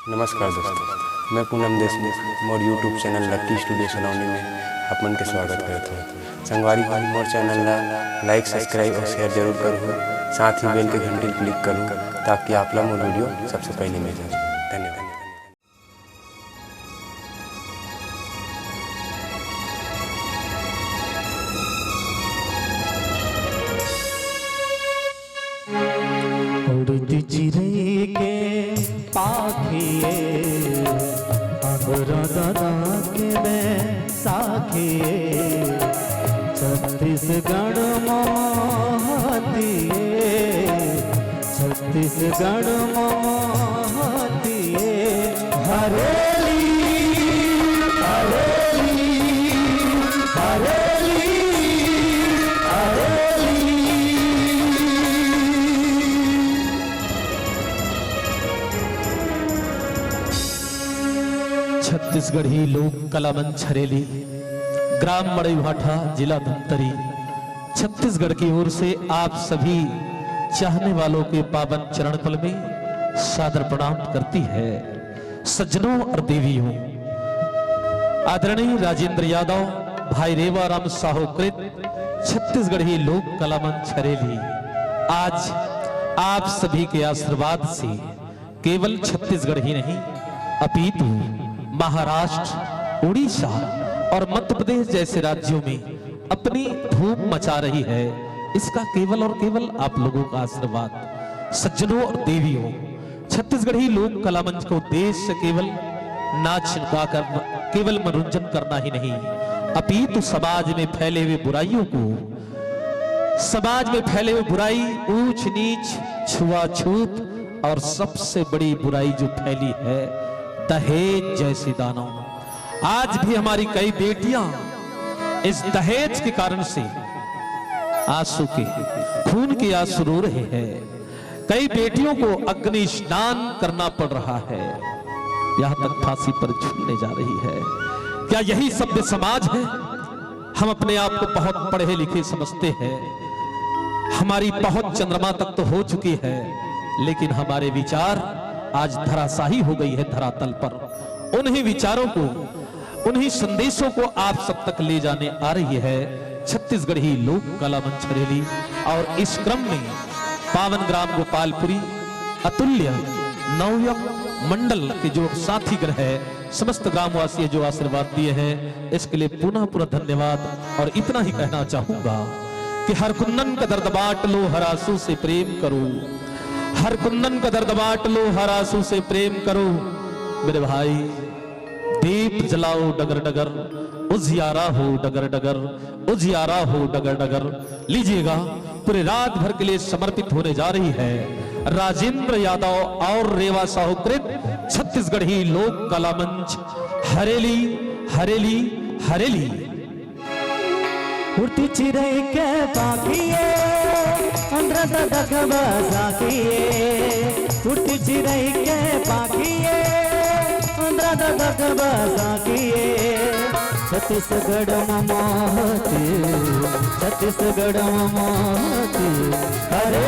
नमस्कार दोस्तों, मैं पूनम देशमुख मोर यूट्यूब चैनल लक्की स्टूडियो सलौनी में आप मन के स्वागत करता हूँ। संगवारी भाई मोर चैनल ला लाइक सब्सक्राइब और शेयर जरूर करूँ, साथ ही बेल के घंटी क्लिक करूँ ताकि आप ला मोर वीडियो सबसे पहले मिल जाए। धन्यवाद। उड़ती चिड़ै के पाखिए अंगरा दादा के बैसाखिए छत्तीसगढ़ महतिए छत्तीसगढ़ महतिए हरेली हरेली हरेली छत्तीसगढ़ी लोक कला मंच हरेली, ग्राम मड़ईभाठा, जिला धमतरी, छत्तीसगढ़ की ओर से आप सभी चाहने वालों के पावन चरण कमल में सादर प्रणाम करती है। सज्जनों और देवियों, आदरणीय राजेंद्र यादव, भाई रेवाराम साहू कृत छत्तीसगढ़ी लोक कला मंच हरेली आज आप सभी के आशीर्वाद से केवल छत्तीसगढ़ ही नहीं अपितु महाराष्ट्र, उड़ीसा और मध्य प्रदेश जैसे राज्यों में अपनी धूम मचा रही है। इसका केवल और केवल आप लोगों का आशीर्वाद। सज्जनों और देवियों, छत्तीसगढ़ी लोक कला मंच का उद्देश्य केवल नाच गाकर केवल मनोरंजन करना ही नहीं, अपितु समाज में फैले हुए बुराइयों को, समाज में फैले हुए बुराई, ऊंच नीच, छुआछूत और सबसे बड़ी बुराई जो फैली है दहेज जैसे दानव। आज भी हमारी कई बेटियां इस दहेज के कारण से आंसू के खून के आंसू रो रहे हैं। कई बेटियों को अग्नि स्नान करना पड़ रहा है, यहां तक फांसी पर झूलने जा रही है। क्या यही सभ्य समाज है? हम अपने आप को बहुत पढ़े लिखे समझते हैं, हमारी पहुंच चंद्रमा तक तो हो चुकी है, लेकिन हमारे विचार आज धराशाही हो गई है धरातल पर। उन्हीं विचारों को, उन्हीं संदेशों को आप सब तक ले जाने आ रही है छत्तीसगढ़ी लोक कला मंच हरेली। और इस क्रम में पावन ग्राम गोपालपुरी, अतुल्य, नवयुग मंडल के जो साथी ग्रह है, समस्त ग्रामवासी जो आशीर्वाद दिए हैं, इसके लिए पुनः पुनः धन्यवाद। और इतना ही कहना चाहूंगा कि हर कुंदन का दर्द बांट लो, हर आंसू से प्रेम करो। हर कुंदन का दर्द बांट लो, हर आंसू से प्रेम करो। मेरे भाई, दीप जलाओ डगर डगर, उजियारा हो डगर डगर, उजियारा हो डगर डगर। लीजिएगा, पूरे रात भर के लिए समर्पित होने जा रही है राजेंद्र यादव और रेवा साहू कृत छत्तीसगढ़ी लोक कला मंच हरेली हरेली हरेली। उड़ती चिड़ै के पाखिए अंदर ददक बसाखिए, उड़ती चिड़ै के पाखिए अंदर ददक बसाखिए। छत्तीसगढ़ महती, छत्तीसगढ़ महती हरे